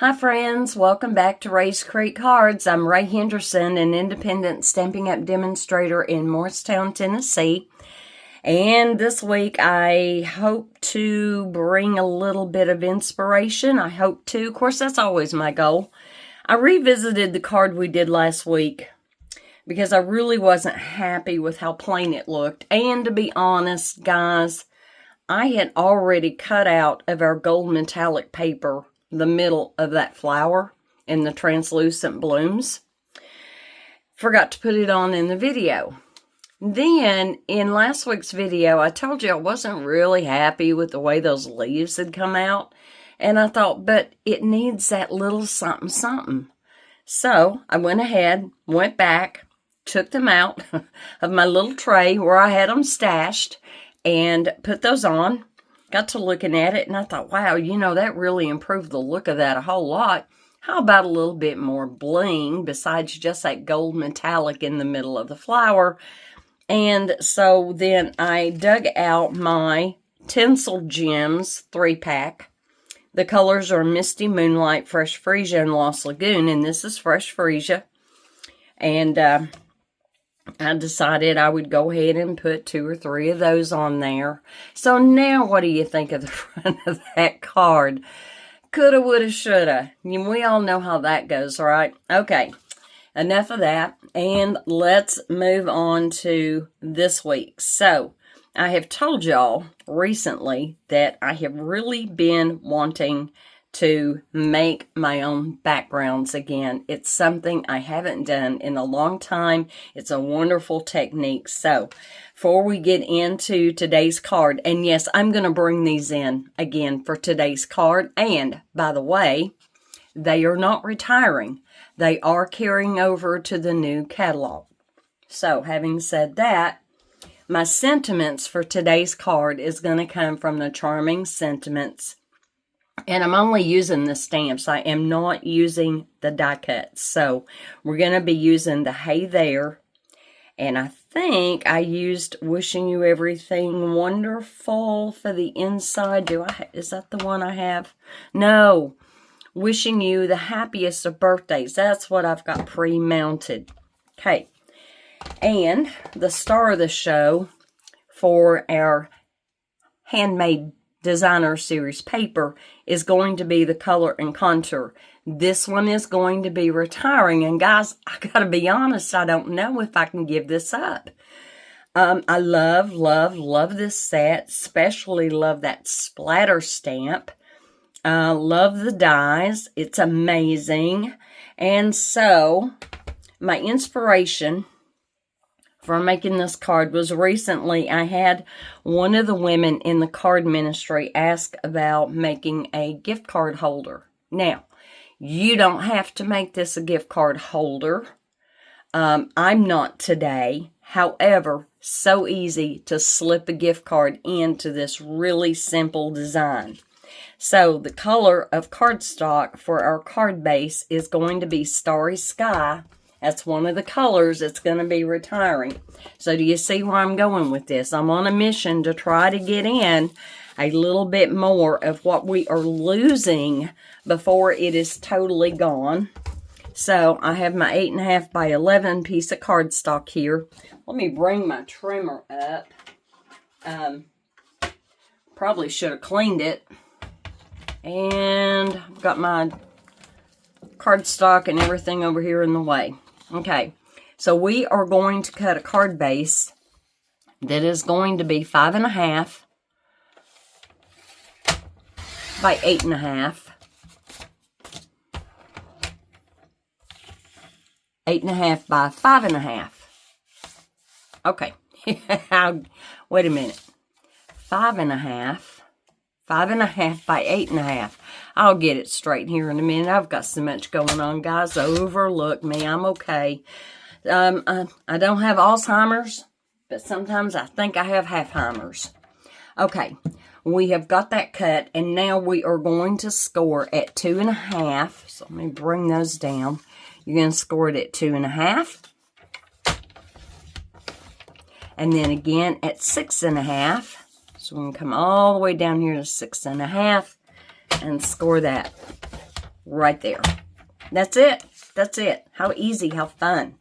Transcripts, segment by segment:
Hi friends, welcome back to Ray's Creek Cards. I'm Ray Henderson, an independent Stampin' Up! Demonstrator in Morristown, Tennessee. And this week I hope to bring a little bit of inspiration. Of course, that's always my goal. I revisited the card we did last week because I really wasn't happy with how plain it looked. And to be honest, guys, I had already cut out of our gold metallic paper the middle of that flower and the translucent blooms. Forgot to put it on in the video. Then in last week's video, I told you I wasn't really happy with the way those leaves had come out. And I thought, but it needs that little something something. So I went ahead, went back, took them out of my little tray where I had them stashed and put those on. Got to looking at it and I thought, wow, that really improved the look of that a whole lot. How about a little bit more bling besides just that gold metallic in the middle of the flower? And so then I dug out my Tinsel Gems 3-pack. The colors are Misty Moonlight, Fresh Freesia, and Lost Lagoon, and this is Fresh Freesia. And I decided I would go ahead and put 2 or 3 of those on there. So now what do you think of the front of that card? Coulda, woulda, shoulda. We all know how that goes, right? Okay, enough of that. And let's move on to this week. So I have told y'all recently that I have really been wanting to make my own backgrounds again. It's something I haven't done in a long time. It's a wonderful technique. So before we get into today's card, and yes, I'm going to bring these in again for today's card. And by the way, they are not retiring. They are carrying over to the new catalog. So having said that, my sentiments for today's card is going to come from the Charming Sentiments. And I'm only using the stamps. I am not using the die cuts. So we're going to be using the Hey There. And I think I used Wishing You Everything Wonderful for the inside. Is that the one I have? No. Wishing You the Happiest of Birthdays. That's what I've got pre-mounted. Okay. And the star of the show for our handmade designer series paper is going to be the Color and Contour. This one is going to be retiring. And guys, I gotta be honest, I don't know if I can give this up. I love, love, love this set. Especially love that splatter stamp. Love the dies. It's amazing. And so, my inspiration for making this card was recently I had one of the women in the card ministry ask about making a gift card holder. Now, you don't have to make this a gift card holder. I'm not today. However, so easy to slip a gift card into this really simple design. So the color of cardstock for our card base is going to be Starry Sky. That's one of the colors that's going to be retiring. So do you see where I'm going with this? I'm on a mission to try to get in a little bit more of what we are losing before it is totally gone. So I have my 8.5 by 11 piece of cardstock here. Let me bring my trimmer up. Probably should have cleaned it. And I've got my cardstock and everything over here in the way. Okay, so we are going to cut a card base that is going to be 5.5 by 8.5. 8.5 by 5.5. Okay, wait a minute. 5.5. 5.5 by 8.5. I'll get it straight here in a minute. I've got so much going on, guys. Overlook me. I'm okay. I don't have Alzheimer's, but sometimes I think I have Halfheimers. Okay, we have got that cut, and now we are going to score at 2.5. So let me bring those down. You're going to score it at 2.5. And then again at 6.5. So we can come all the way down here to 6.5 and score that. right there. That's it. That's it. How easy, how fun.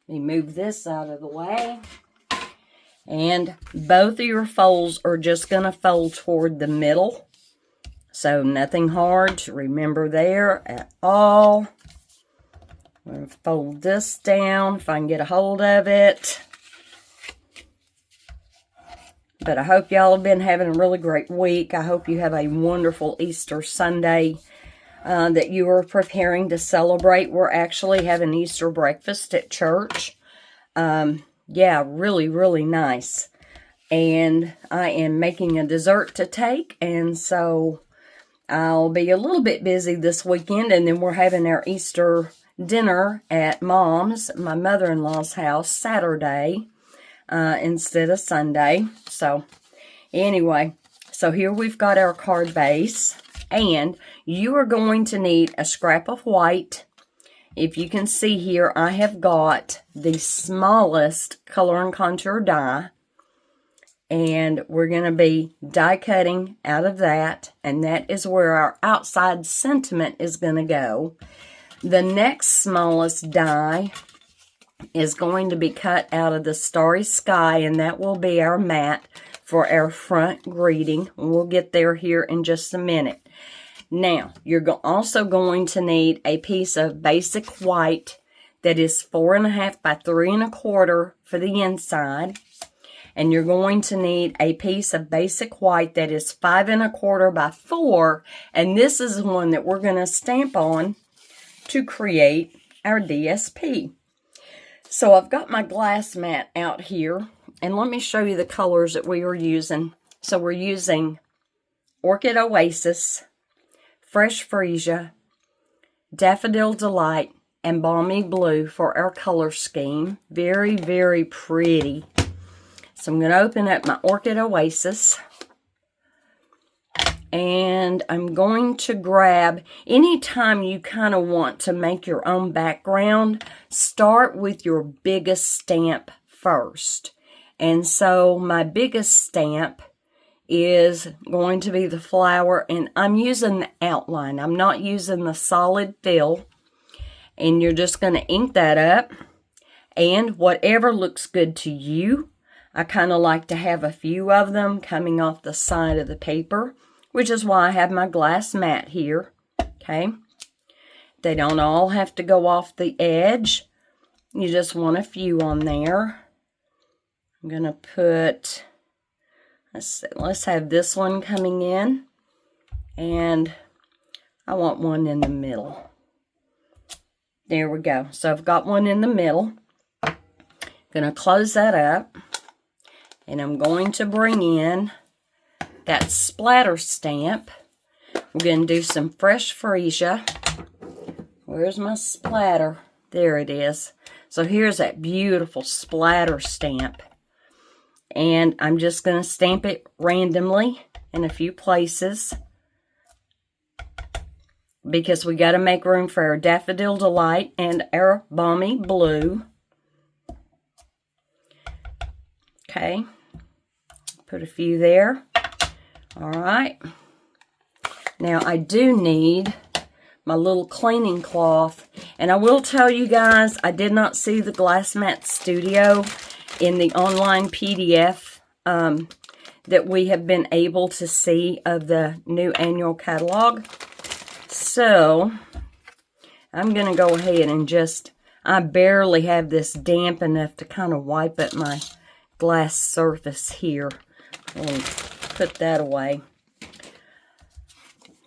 Let me move this out of the way. And both of your folds are just going to fold toward the middle. So nothing hard to remember there at all. I'm going to fold this down if I can get a hold of it. But I hope y'all have been having a really great week. I hope you have a wonderful Easter Sunday that you are preparing to celebrate. We're actually having Easter breakfast at church. Yeah, really, really nice. And I am making a dessert to take. And so I'll be a little bit busy this weekend. And then we're having our Easter dinner at Mom's, my mother-in-law's house, Saturday instead of Sunday. So anyway, so here we've got our card base. And you are going to need a scrap of white. If you can see here, I have got the smallest color and contour die. And we're going to be die cutting out of that. And that is where our outside sentiment is going to go. The next smallest die is going to be cut out of the Starry Sky. And that will be our mat for our front greeting. We'll get there here in just a minute. Now, you're also going to need a piece of basic white that is 4.5 by 3.25 for the inside. And you're going to need a piece of basic white that is 5.25 by 4. And this is the one that we're going to stamp on to create our DSP. So I've got my glass mat out here. And let me show you the colors that we are using. So we're using Orchid Oasis, Fresh Freesia, Daffodil Delight, and Balmy Blue for our color scheme. Very, very pretty. So I'm going to open up my Orchid Oasis. And I'm going to grab, anytime you kind of want to make your own background, start with your biggest stamp first. And so my biggest stamp is going to be the flower, and I'm using the outline. I'm not using the solid fill. And you're just going to ink that up, and whatever looks good to you. I kind of like to have a few of them coming off the side of the paper, which is why I have my glass mat here. Okay, they don't all have to go off the edge. You just want a few on there. I'm going to put, let's have this one coming in, and I want one in the middle. There we go. So I've got one in the middle. Going to close that up, and I'm going to bring in that splatter stamp. We're going to do some Fresh Freesia. Where's my splatter? There it is. So here's that beautiful splatter stamp. And I'm just going to stamp it randomly in a few places, because we got to make room for our Daffodil Delight and our Balmy Blue. Okay, put a few there. All right. Now I do need my little cleaning cloth. And I will tell you guys, I did not see the Glass Mat Studio in the online PDF that we have been able to see of the new annual catalog. So I'm going to go ahead and just, I barely have this damp enough to kind of wipe up my glass surface here. And put that away.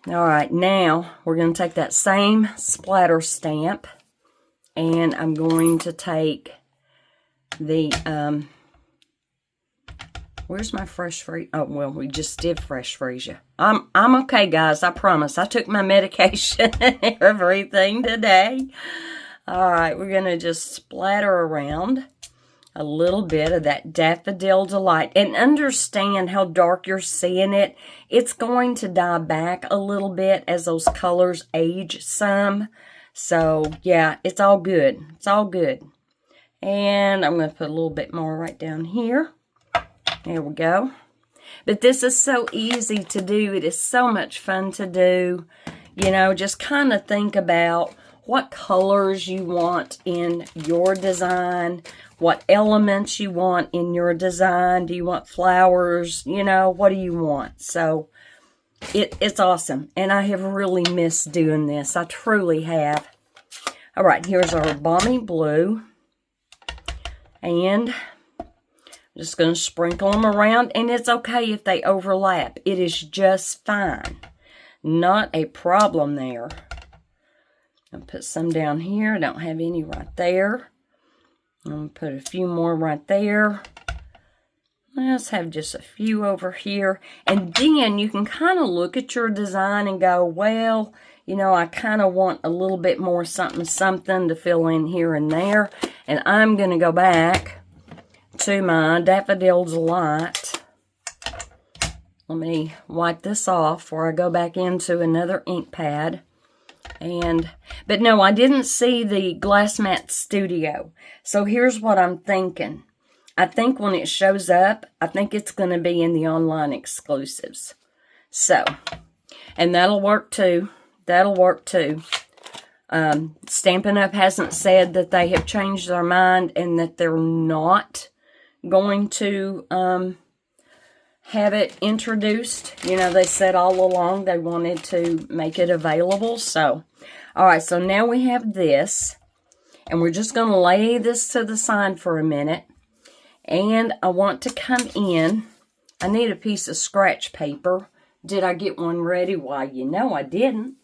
All right, now we're going to take that same splatter stamp, and I'm going to take the, where's my Fresh Freesia? Oh, well, we just did Fresh Freesia. I'm okay, guys. I promise. I took my medication and everything today. All right, we're going to just splatter around a little bit of that Daffodil Delight. And understand how dark you're seeing it. It's going to die back a little bit as those colors age some. So, yeah, it's all good. It's all good. And I'm going to put a little bit more right down here. There we go. But this is so easy to do. It is so much fun to do. You know, just kind of think about what colors you want in your design, what elements you want in your design. Do you want flowers? You know, what do you want? So it's awesome. And I have really missed doing this. I truly have. All right, here's our balmy blue. And I'm just going to sprinkle them around. And it's okay if they overlap. It is just fine. Not a problem there. I'll put some down here. I don't have any right there. I'm going to put a few more right there. Let's have just a few over here. And then you can kind of look at your design and go, well, you know, I kind of want a little bit more something to fill in here and there. And I'm going to go back to my Daffodil Delight. Let me wipe this off before I go back into another ink pad. But no, I didn't see the Glass Mat Studio. So here's what I'm thinking. I think when it shows up, I think it's going to be in the online exclusives. So, and that'll work too. That'll work too. Stampin' Up! Hasn't said that they have changed their mind and that they're not going to have it introduced. You know, they said all along they wanted to make it available. So, all right, so now we have this. And we're just going to lay this to the side for a minute. And I want to come in. I need a piece of scratch paper. Did I get one ready? Why, you know I didn't.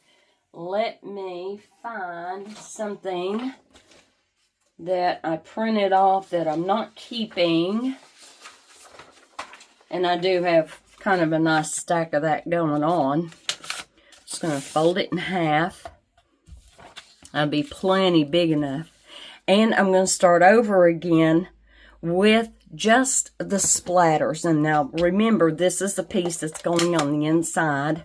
Let me find something that I printed off that I'm not keeping. And I do have kind of a nice stack of that going on. Just going to fold it in half. That'll be plenty big enough. And I'm going to start over again with just the splatters. And now remember, this is the piece that's going on the inside.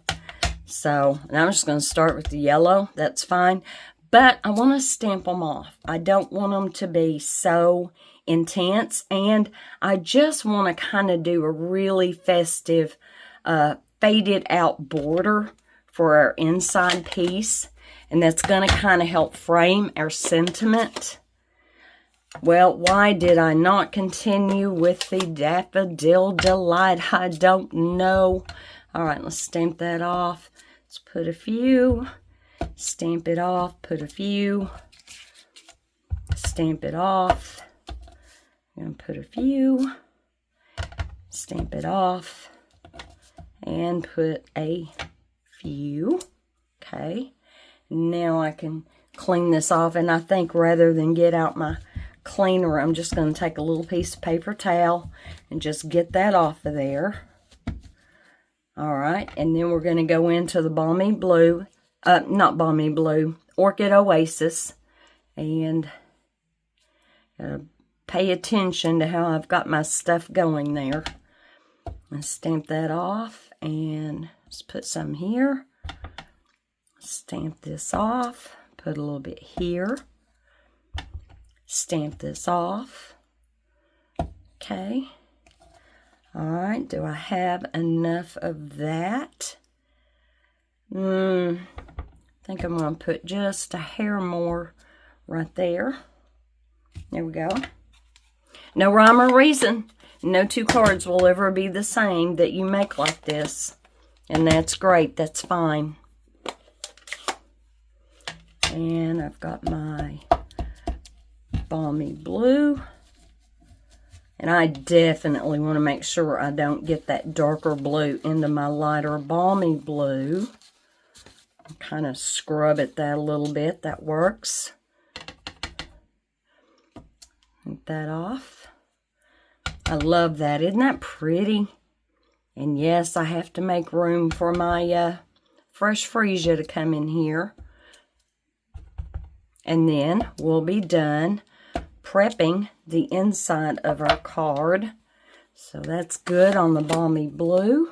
So, and I'm just going to start with the yellow. That's fine. But I want to stamp them off. I don't want them to be so intense. And I just want to kind of do a really festive, faded out border for our inside piece. And that's going to kind of help frame our sentiment. Well, why did I not continue with the Daffodil Delight? I don't know. All right, let's stamp that off. Let's put a few. Stamp it off. Put a few. Stamp it off. I'm going to put a few. Stamp it off. And put a few. Okay. Now I can clean this off. And I think rather than get out my cleaner, I'm just going to take a little piece of paper towel and just get that off of there. All right, and then we're going to go into the Balmy Blue, not Balmy Blue, Orchid Oasis, and pay attention to how I've got my stuff going there. Let's stamp that off, and let's put some here. Stamp this off, put a little bit here. Stamp this off. Okay. All right. Do I have enough of that? I think I'm going to put just a hair more right there. There we go. No rhyme or reason. No two cards will ever be the same that you make like this. And that's great. That's fine. And I've got my Balmy Blue, and I definitely want to make sure I don't get that darker blue into my lighter Balmy Blue. Kind of scrub it that a little bit. That works. Take that off. I love that. Isn't that pretty? And yes, I have to make room for my fresh freesia to come in here. And then we'll be done prepping the inside of our card. So that's good on the Balmy Blue.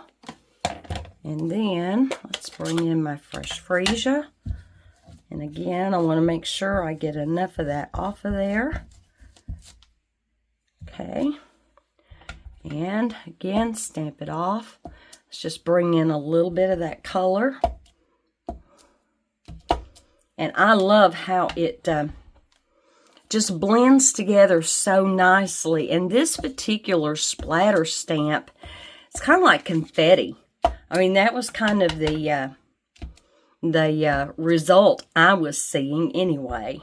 And then let's bring in my fresh freesia. And again, I want to make sure I get enough of that off of there. Okay. And again, stamp it off. Let's just bring in a little bit of that color. And I love how it just blends together so nicely. And this particular splatter stamp, it's kind of like confetti. I mean, that was kind of the result I was seeing anyway.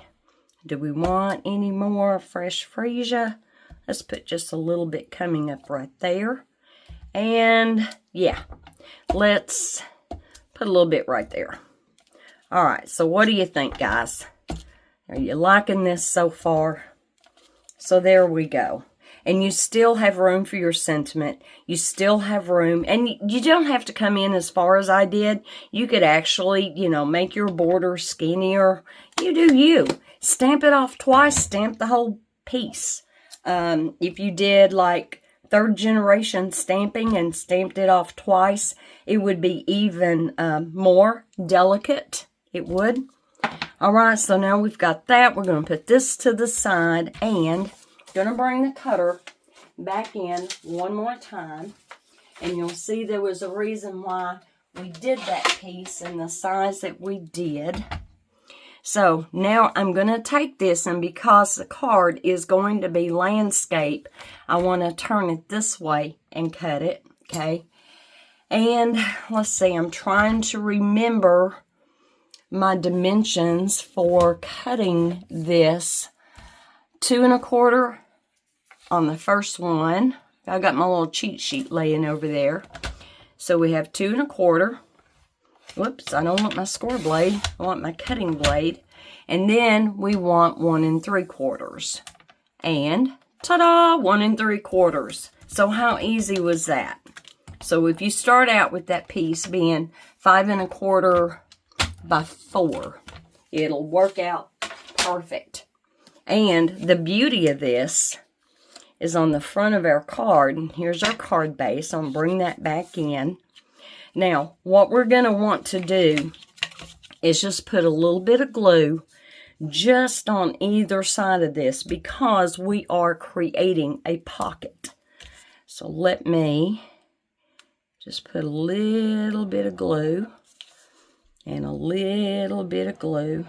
Do we want any more fresh freesia? Let's put just a little bit coming up right there. And yeah, let's put a little bit right there. All right, so what do you think, guys? Are you liking this so far? So there we go. And you still have room for your sentiment. You still have room. And you don't have to come in as far as I did. You could actually, you know, make your border skinnier. You do you. Stamp it off twice. Stamp the whole piece. If you did like 3rd generation stamping and stamped it off twice, it would be even more delicate. It would. All right, so now we've got that. We're going to put this to the side and going to bring the cutter back in one more time. And you'll see there was a reason why we did that piece in the size that we did. So now I'm going to take this, and because the card is going to be landscape, I want to turn it this way and cut it, okay? And let's see, I'm trying to remember my dimensions for cutting this. 2 1/4 on the first one. I got my little cheat sheet laying over there. So we have 2 1/4. Whoops, I don't want my score blade. I want my cutting blade. And then we want 1 3/4. And ta-da, 1 3/4. So how easy was that? So if you start out with that piece being 5 1/4 by 4, it'll work out perfect. And the beauty of this is on the front of our card. Here's our card base. I'll bring that back in. Now, what we're going to want to do is just put a little bit of glue just on either side of this, because we are creating a pocket. So let me just put a little bit of glue and a little bit of glue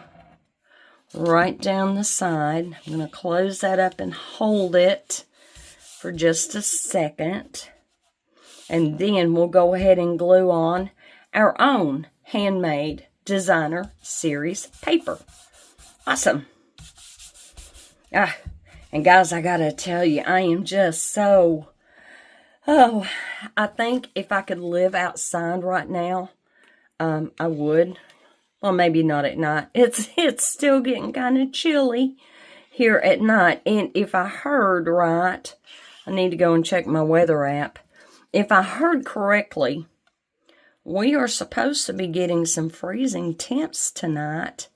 right down the side. I'm going to close that up and hold it for just a second. And then we'll go ahead and glue on our own handmade designer series paper. Awesome. And guys, I gotta tell you, I am just so, I think if I could live outside right now, I would. Well, maybe not at night. It's still getting kind of chilly here at night. And if I heard right, I need to go and check my weather app. If I heard correctly, we are supposed to be getting some freezing temps tonight.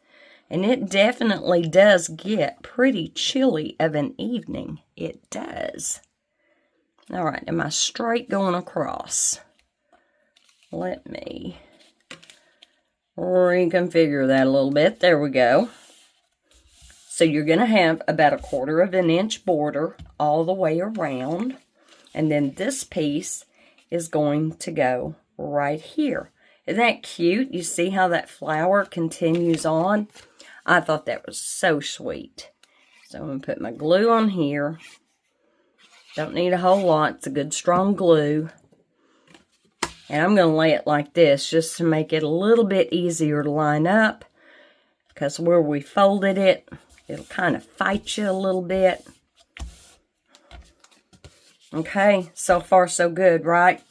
And it definitely does get pretty chilly of an evening. It does. All right, am I straight going across? Let me reconfigure that a little bit. There we go. So you're going to have about 1/4 of an inch border all the way around. And then this piece is going to go right here. Isn't that cute? You see how that flower continues on? I thought that was so sweet. So I'm going to put my glue on here. Don't need a whole lot. It's a good strong glue. And I'm going to lay it like this just to make it a little bit easier to line up. Because where we folded it, it'll kind of fight you a little bit. Okay, so far so good, right?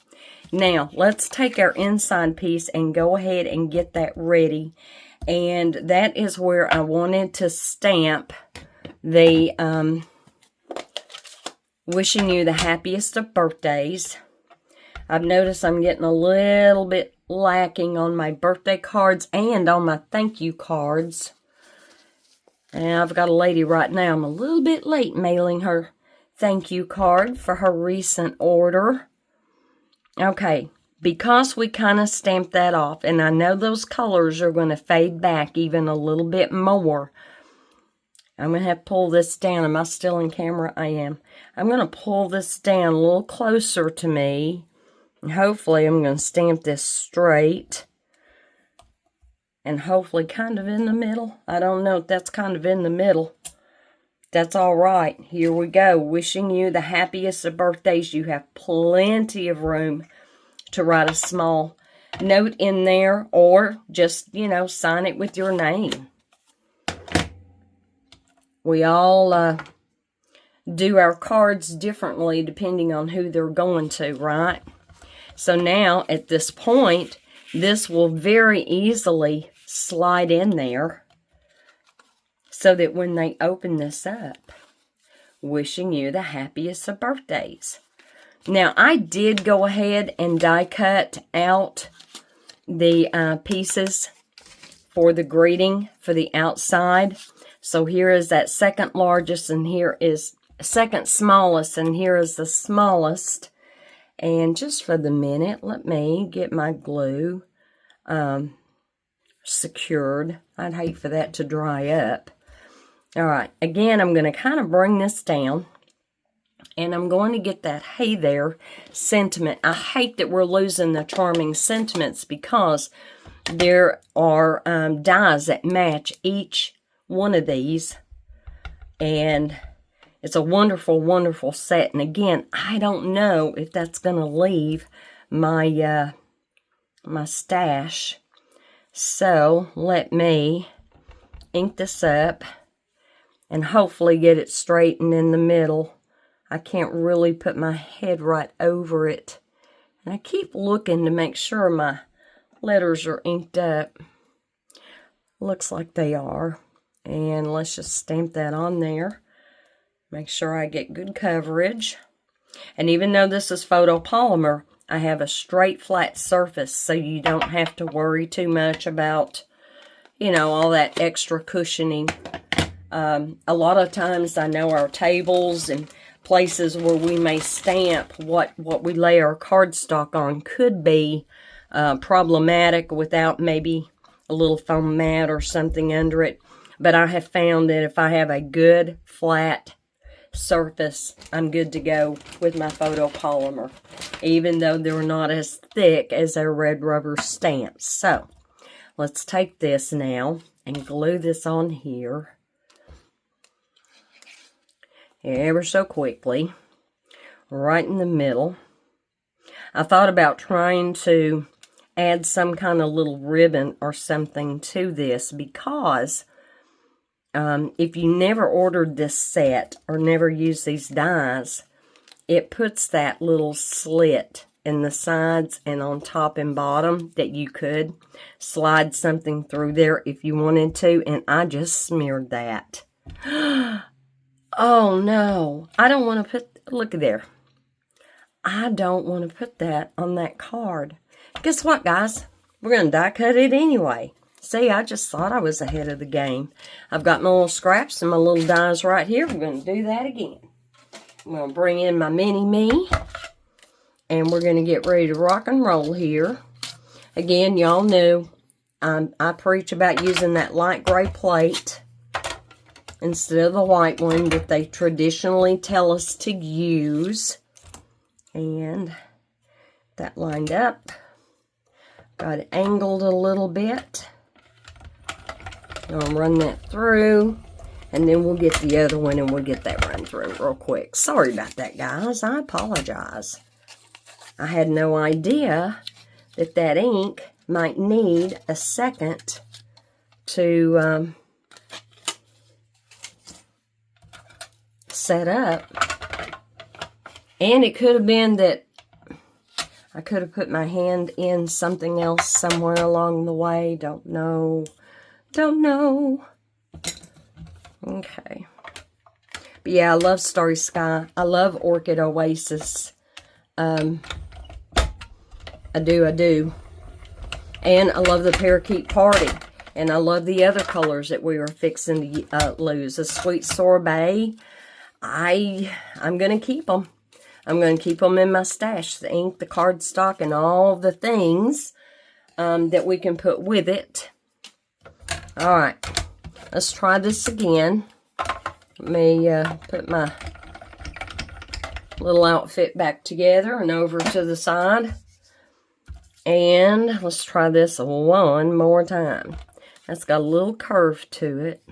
Now, let's take our inside piece and go ahead and get that ready. And that is where I wanted to stamp the wishing you the happiest of birthdays. I've noticed I'm getting a little bit lacking on my birthday cards and on my thank you cards. And I've got a lady right now, I'm a little bit late mailing her thank you card for her recent order. Okay, because we kind of stamped that off, and I know those colors are going to fade back even a little bit more. I'm going to have to pull this down. Am I still in camera? I am. I'm going to pull this down a little closer to me. And hopefully I'm going to stamp this straight. and hopefully kind of in the middle. I don't know if that's kind of in the middle. That's all right. Here we go. Wishing you the happiest of birthdays. You have plenty of room to write a small note in there, or just, you know, sign it with your name. We all do our cards differently depending on who they're going to, right? So now, at this point, this will very easily slide in there so that when they open this up, wishing you the happiest of birthdays. Now, I did go ahead and die cut out the pieces for the greeting for the outside. So here is that second largest, and here is second smallest, and here is the smallest. And just for the minute, let me get my glue secured. I'd hate for that to dry up. All right, again, I'm going to kind of bring this down, and I'm going to get that hey there sentiment. I hate that we're losing the charming sentiments because there are dies that match each one of these, and it's a wonderful, wonderful set. And again, I don't know if that's going to leave my my stash. So let me ink this up and hopefully get it straightened in the middle. I can't really put my head right over it. And I keep looking to make sure my letters are inked up. Looks like they are. And let's just stamp that on there. Make sure I get good coverage. And even though this is photopolymer, I have a straight flat surface, so you don't have to worry too much about, you know, all that extra cushioning. A lot of times I know our tables and places where we may stamp what we lay our cardstock on could be problematic without maybe a little foam mat or something under it. But I have found that if I have a good flat surface, I'm good to go with my photopolymer, even though they're not as thick as our red rubber stamps. So let's take this now and glue this on here ever so quickly, right in the middle. I thought about trying to add some kind of little ribbon or something to this, because if you never ordered this set or never used these dies, it puts that little slit in the sides and on top and bottom that you could slide something through there if you wanted to, and I just smeared that. Oh no, I don't want to put, look there. I don't want to put that on that card. Guess what, guys? We're going to die cut it anyway. See, I just thought I was ahead of the game. I've got my little scraps and my little dies right here. We're going to do that again. I'm going to bring in my mini-me, and we're going to get ready to rock and roll here. Again, y'all knew I preach about using that light gray plate instead of the white one that they traditionally tell us to use. And that lined up. Got it angled a little bit. I'll run that through, and then we'll get the other one and we'll get that run through real quick. Sorry about that, guys. I apologize. I had no idea that that ink might need a second to set up. And it could have been that I could have put my hand in something else somewhere along the way. Don't know. Don't know. Okay. But yeah, I love Starry Sky. I love Orchid Oasis. I do. And I love the Parakeet Party. And I love the other colors that we were fixing to lose. The Sweet Sorbet. I'm going to keep them. I'm going to keep them in my stash. The ink, the cardstock, and all the things that we can put with it. Alright, let's try this again. Let me put my little outfit back together and over to the side. And let's try this one more time. That's got a little curve to it.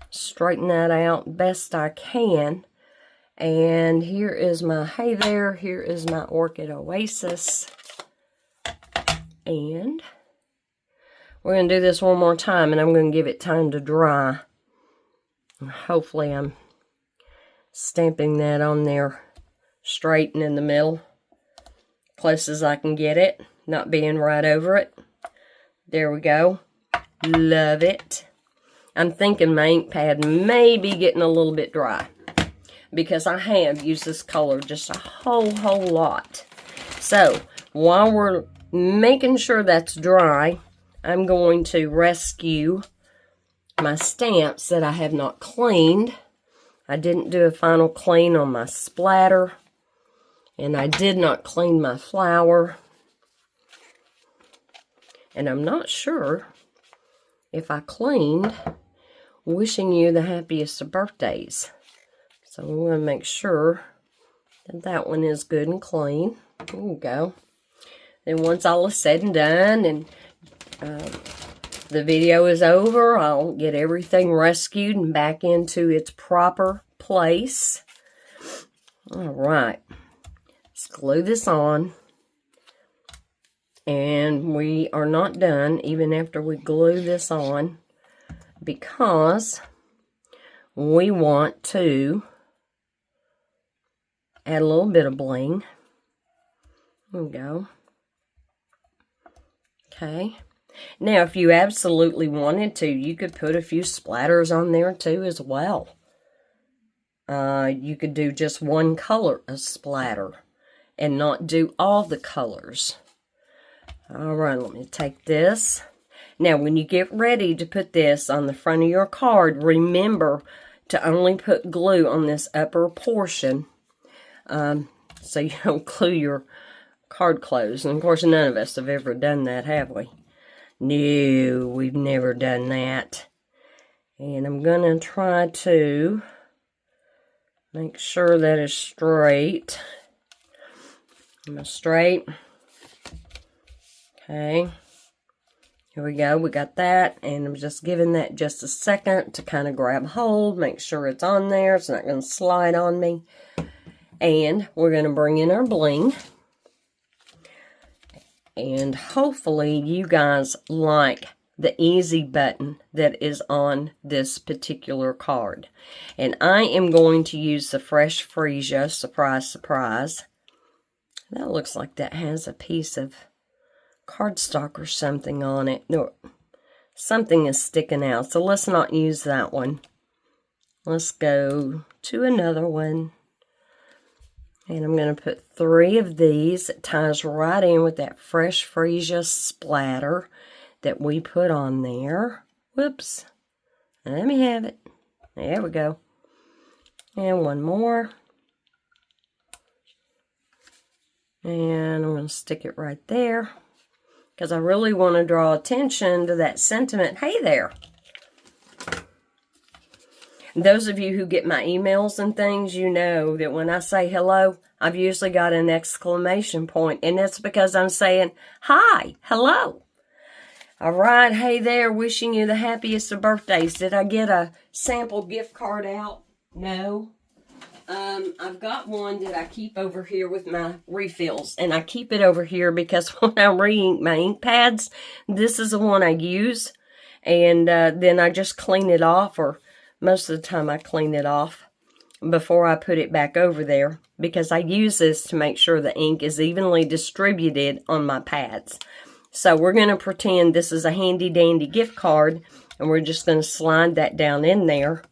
Straighten that out best I can. And here is my Hey There. Here is my Orchid Oasis. And we're going to do this one more time, and I'm going to give it time to dry. Hopefully I'm stamping that on there straight and in the middle. Close as I can get it. Not being right over it. There we go. Love it. I'm thinking my ink pad may be getting a little bit dry, because I have used this color just a whole lot. So, while we're making sure that's dry, I'm going to rescue my stamps that I have not cleaned. I didn't do a final clean on my splatter, and I did not clean my flower. And I'm not sure if I cleaned Wishing You the Happiest of Birthdays. So we want to make sure that that one is good and clean. There we go. Then once all is said and done and the video is over, I'll get everything rescued and back into its proper place. Alright. Let's glue this on. And we are not done even after we glue this on, because we want to add a little bit of bling. There we go. Okay. Now, if you absolutely wanted to, you could put a few splatters on there too as well. You could do just one color of splatter and not do all the colors. Alright, let me take this. Now, when you get ready to put this on the front of your card, remember to only put glue on this upper portion so you don't glue your card closed. And, of course, none of us have ever done that, have we? No, we've never done that. And I'm going to try to make sure that is straight. Am I straight? Okay. Here we go. We got that. And I'm just giving that just a second to kind of grab hold. Make sure it's on there. It's not going to slide on me. And we're going to bring in our bling. And hopefully you guys like the easy button that is on this particular card. And I am going to use the Fresh Freesia. Surprise, surprise. That looks like that has a piece of cardstock or something on it. No, something is sticking out. So let's not use that one. Let's go to another one. And I'm going to put 3 of these. It ties right in with that Fresh Freesia splatter that we put on there. Whoops. Let me have it. There we go. And one more. And I'm going to stick it right there, because I really want to draw attention to that sentiment. Hey there. Those of you who get my emails and things, you know that when I say hello, I've usually got an exclamation point. And that's because I'm saying, hi, hello. All right, hey there, wishing you the happiest of birthdays. Did I get a sample gift card out? No. I've got one that I keep over here with my refills, and I keep it over here because when I re-ink my ink pads, this is the one I use, and then I just clean it off, or most of the time I clean it off before I put it back over there, because I use this to make sure the ink is evenly distributed on my pads. So we're going to pretend this is a handy dandy gift card, and we're just going to slide that down in there.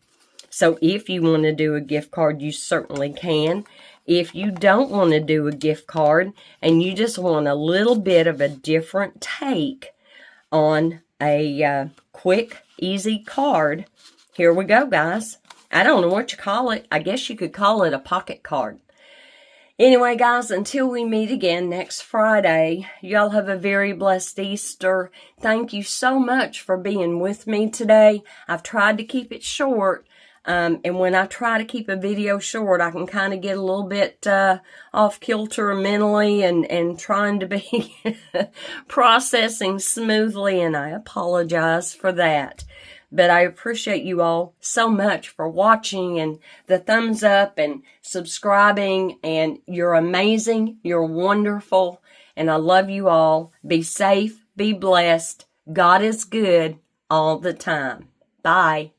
So if you want to do a gift card, you certainly can. If you don't want to do a gift card and you just want a little bit of a different take on a quick, easy card, here we go, guys. I don't know what you call it. I guess you could call it a pocket card. Anyway, guys, until we meet again next Friday, y'all have a very blessed Easter. Thank you so much for being with me today. I've tried to keep it short. And when I try to keep a video short, I can kind of get a little bit off kilter mentally and trying to be processing smoothly, and I apologize for that. But I appreciate you all so much for watching and the thumbs up and subscribing, and you're amazing, you're wonderful, and I love you all. Be safe, be blessed. God is good all the time. Bye.